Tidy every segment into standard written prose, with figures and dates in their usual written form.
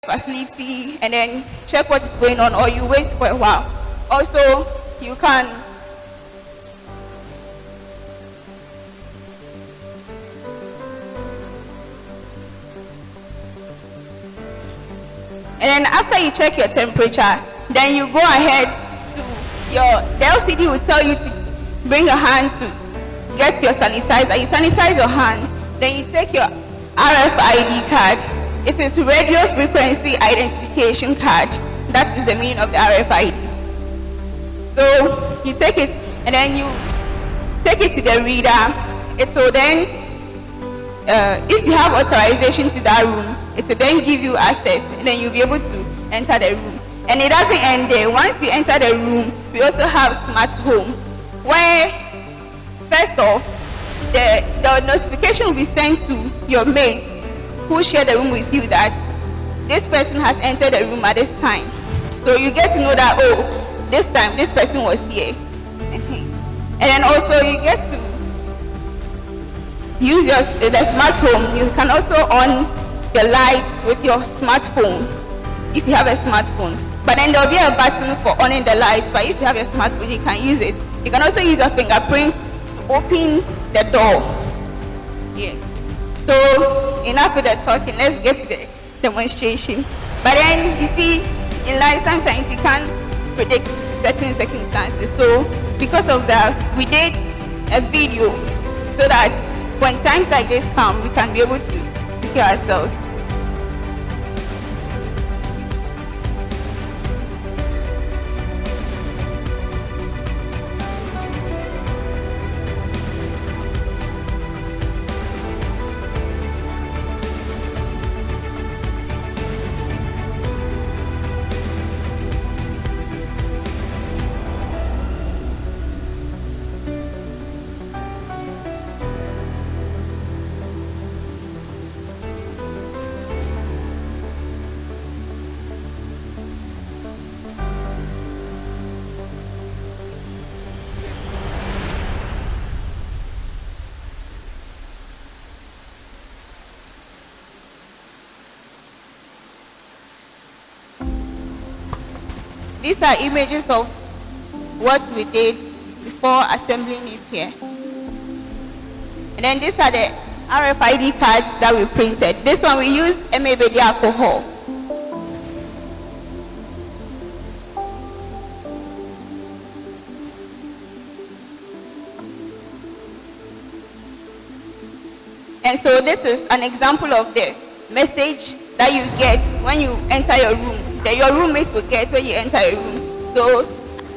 Facility and then check what is going on, or you wait for a while. Also, you can and then after you check your temperature, then you go ahead to the LCD will tell you to bring your hand to get your sanitizer. You sanitize your hand, then you take your RFID card. It is radio frequency identification card. That is the meaning of the RFID. So you take it and then you take it to the reader. It will then, if you have authorization to that room, it will then give you access and then you'll be able to enter the room. And it doesn't end there. Once you enter the room, we also have smart home, where first off, the notification will be sent to your mates who share the room with you that this person has entered the room at this time. So you get to know that, oh, this time this person was here. And then also you get to use the smart home. You can also on your lights with your smartphone if you have a smartphone. But then there will be a button for on the lights, but if you have a smartphone, you can use it. You can also use your fingerprint to open the door. Yes. So enough with the talking, let's get to the demonstration. But then you see, in life sometimes you can't predict certain circumstances. So because of that, we did a video so that when times like this come, we can be able to secure ourselves. These are images of what we did before assembling it here. And then these are the RFID cards that we printed. This one we used MABD alcohol. And so this is an example of the message that you get when you enter your room, that your roommates will get when you enter a room. So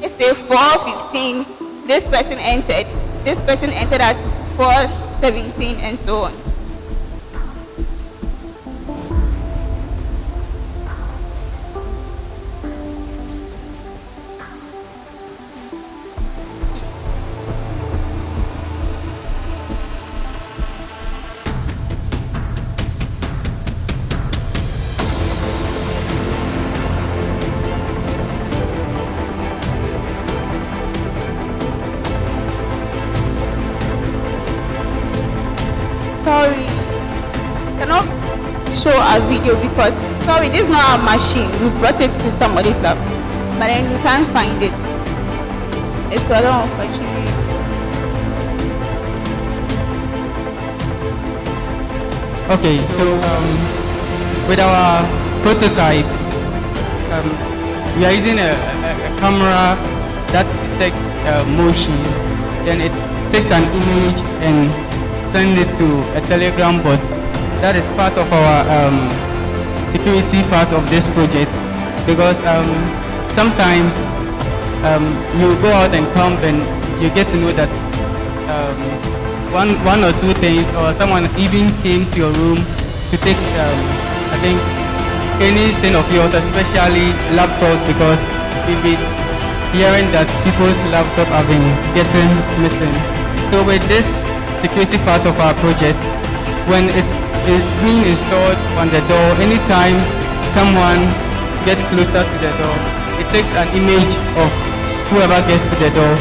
let's say 4:15, this person entered at 4:17, and so on. Sorry, cannot show our video because, sorry, this is not our machine. We brought it to somebody's lab, but then we can't find it. It's rather unfortunate. Okay, so with our prototype, we are using a camera that detects motion. Then it takes an image and send it to a Telegram bot. That is part of our security part of this project, because sometimes you go out and come and you get to know that one or two things, or someone even came to your room to take I think anything of yours, especially laptops, because we've been hearing that people's laptops have been getting missing. So with this security part of our project, when it's being installed on the door, anytime someone gets closer to the door, it takes an image of whoever gets to the door,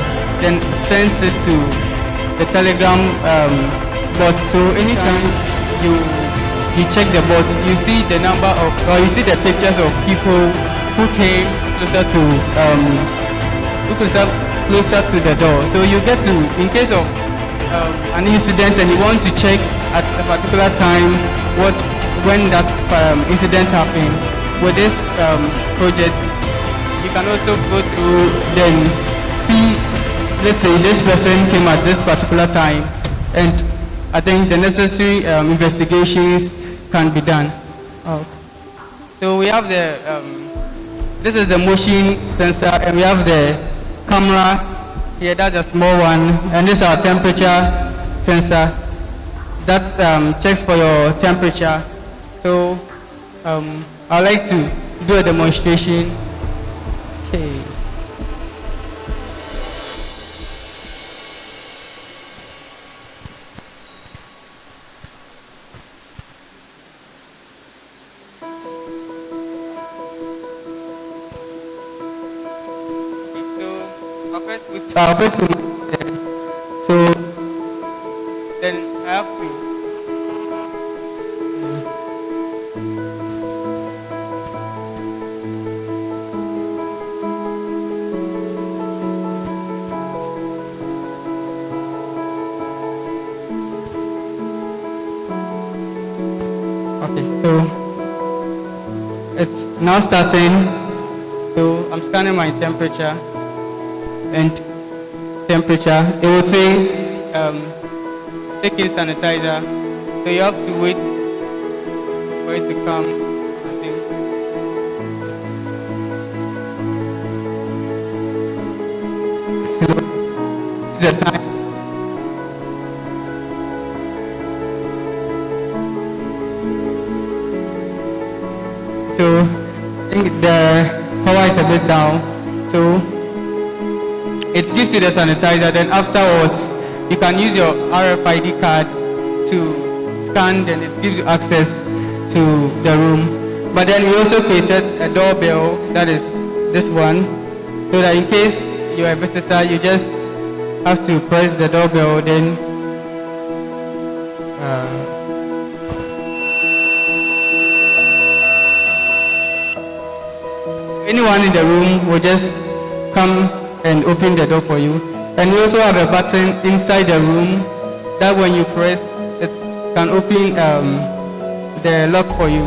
then sends it to the Telegram bot. So anytime you check the bot, you see the number of, or you see the pictures of people who came closer to closer to the door. So you get to, in case of an incident and you want to check at a particular time when that incident happened, with this project, you can also go through, then see, let's say this person came at this particular time, and I think the necessary investigations can be done. So we have the, this is the motion sensor, and we have the camera here, that's a small one, and this is our temperature sensor. That checks for your temperature. So I'd like to do a demonstration. Okay. I'll first put so then I have to okay, so it's now starting. So I'm scanning my temperature and temperature. It will say take in sanitizer, so you have to wait for it to come. I think it's the time. So I think the power is a bit down, so it gives you the sanitizer. Then afterwards, you can use your RFID card to scan, then it gives you access to the room. But then we also created a doorbell, that is this one, so that in case you're a visitor, you just have to press the doorbell, then anyone in the room will just come and open the door for you. And we also have a button inside the room that when you press, it can open the lock for you.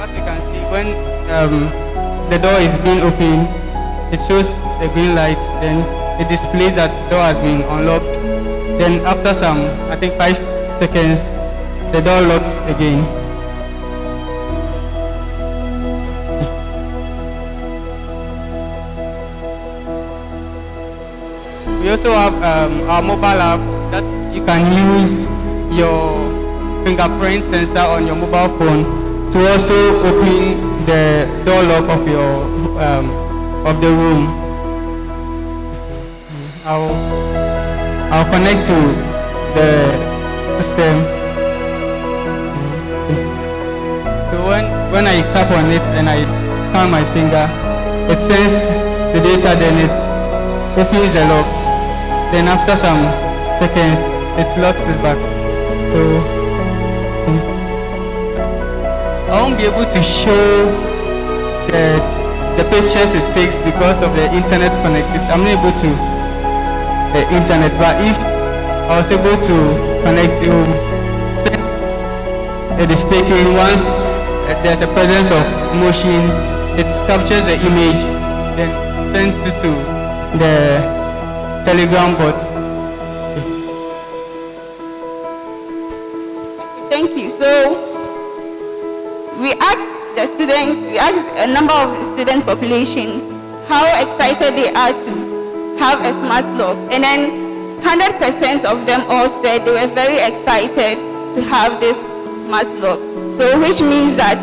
As you can see, when the door is being opened, it shows the green light, then it displays that the door has been unlocked. Then after some, I think 5 seconds, the door locks again. We also have our mobile app that you can use your fingerprint sensor on your mobile phone to also open the door lock of your of the room. I'll connect to the system. So when I tap on it and I scan my finger, it sends the data, then it opens the lock. Then after some seconds, it locks it back. So I won't be able to show the pictures it takes because of the internet connectivity. I'm not able to the internet, but if I was able to connect you, it is taking once there's a presence of motion, it captures the image, then sends it to the Telegram bot. Thank you. So we asked a number of the student population how excited they are to have a smart lock, and then 100% of them all said they were very excited to have this smart lock. So which means that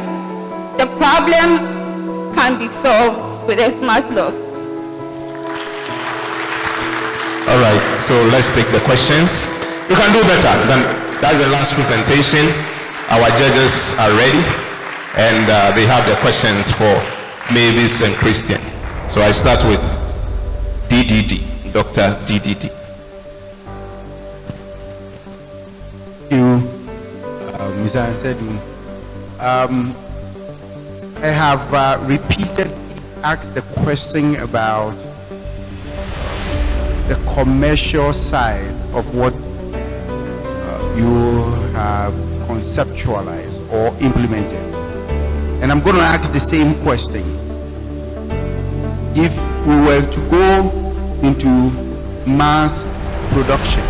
the problem can be solved with a smart lock. All right, so let's take the questions. You can do better. That's the last presentation. Our judges are ready, and they have the questions for Mavis and Christian. So I start with DDD, Dr. DDD. Thank you, Mr. Ansedu. I have repeatedly asked the question about the commercial side of what you have conceptualized or implemented. And I'm going to ask the same question. If we were to go into mass production,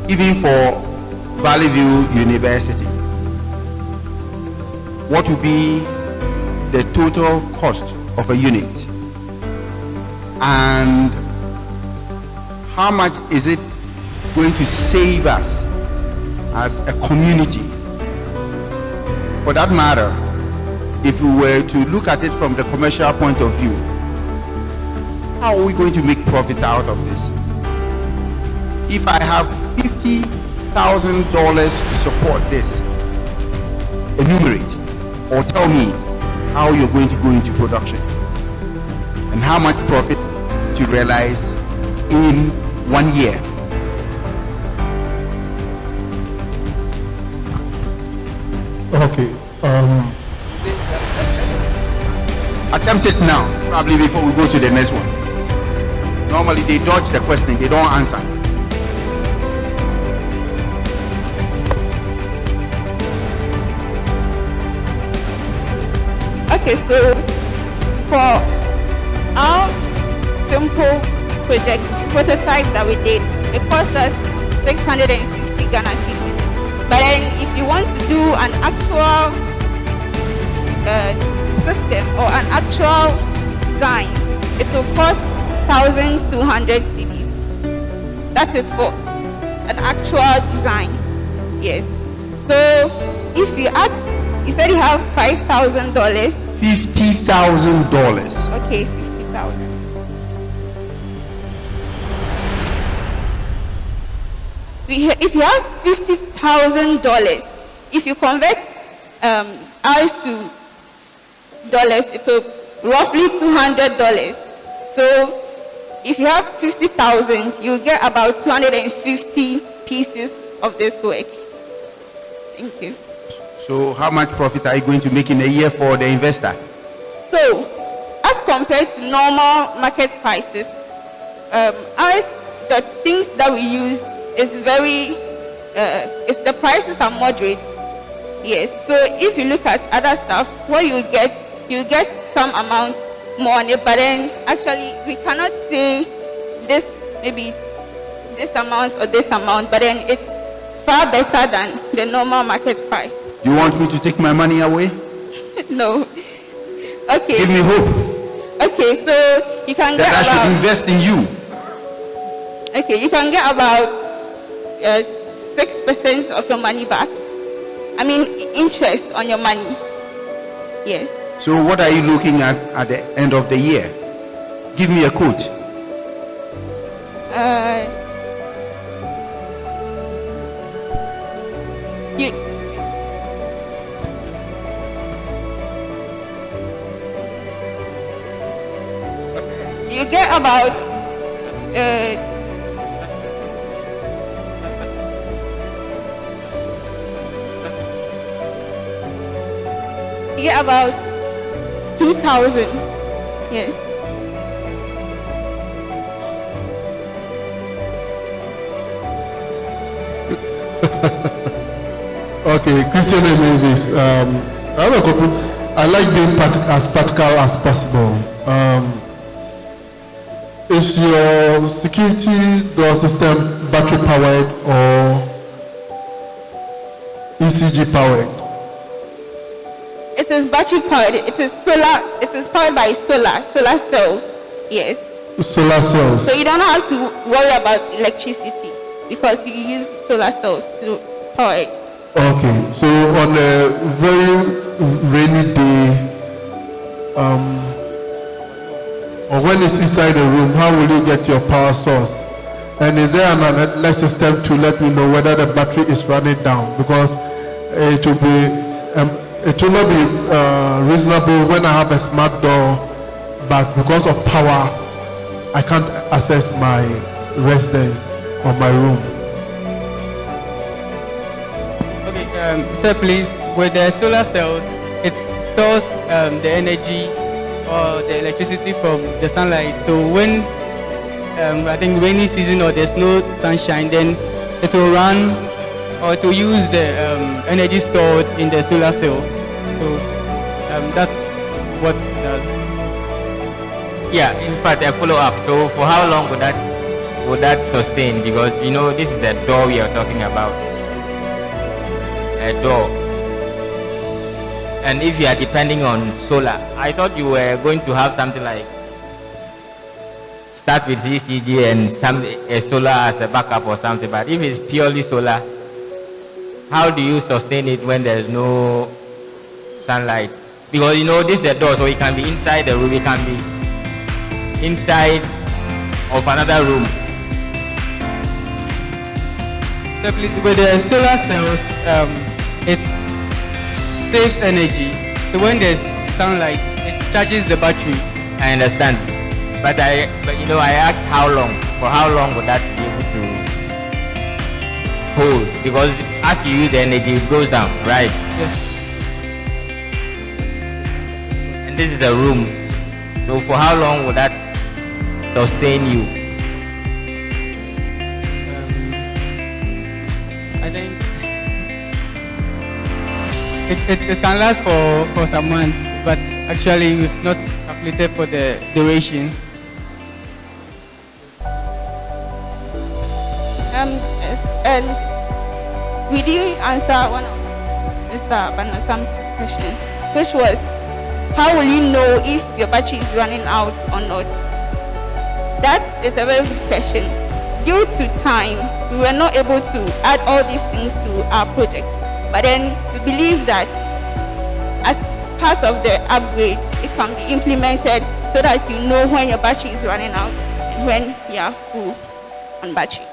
even for Valley View University, what would be the total cost of a unit? And how much is it going to save us as a community? For that matter, if we were to look at it from the commercial point of view, how are we going to make profit out of this? If I have $50,000 to support this, enumerate or tell me how you're going to go into production and how much profit to realize in 1 year. Okay. Attempt it now, probably before we go to the next one. Normally they dodge the question, they don't answer. Okay, so for our simple prototype that we did, it cost us 650 Ghana cedis. But then if you want to do an actual system or an actual design, it will cost 1,200 cedis. That is for an actual design. Yes. So if you ask, you said you have $5,000. $50,000. Okay, 50,000. If you have $50,000, if you convert ours to dollars, it's roughly $200. So if you have 50,000, you get about 250 pieces of this work. Thank you. So how much profit are you going to make in a year for the investor? So, as compared to normal market prices, the things that we used is the prices are moderate. Yes. So if you look at other stuff, what you get some amount more on it, but then actually we cannot say this, maybe this amount or this amount, but then it's far better than the normal market price. You want me to take my money away? No. Okay. Give me hope. Okay, so you can get that I should invest in you. Okay, you can get about 6% of your money back. I mean, interest on your money. Yes. So what are you looking at the end of the year? Give me a quote. You get about you get about 2,000. Yes. Okay, Christian and Mavis. I have a couple. I like being as practical as possible. Is your security door system battery powered or ECG powered? It is battery powered. It is solar. It is powered by solar cells. Yes. Solar cells. So you don't have to worry about electricity because you use solar cells to power it. Okay. So on a very rainy day, or when it's inside the room, how will you get your power source? And is there an alert system to let me know whether the battery is running down? Because it will not be reasonable when I have a smart door, but because of power, I can't access my residence or my room. Okay, sir, please, with the solar cells, it stores the energy or the electricity from the sunlight. So when I think rainy season or there's no sunshine, then it will run or to use the energy stored in the solar cell. So that's what it does. Yeah, in fact, a follow-up. So for how long would that sustain? Because this is a door we are talking about. A door. And if you are depending on solar, I thought you were going to have something like start with ECG and a solar as a backup or something. But if it's purely solar, how do you sustain it when there's no sunlight? Because this is a door, so it can be inside the room, it can be inside of another room. So please, with the solar cells, it saves energy. So when there's sunlight, it charges the battery. I understand. But I asked how long. For how long would that be able to hold? Because as you use the energy, it goes down, right? Yes. And this is a room. So for how long would that sustain you? I think it can last for some months, but actually we've not calculated for the duration. Yes, and we did answer one of Mr. Banasam's questions, which was, how will you know if your battery is running out or not? That is a very good question. Due to time, we were not able to add all these things to our project. But then we believe that as part of the upgrades, it can be implemented so that you know when your battery is running out and when you are full on battery.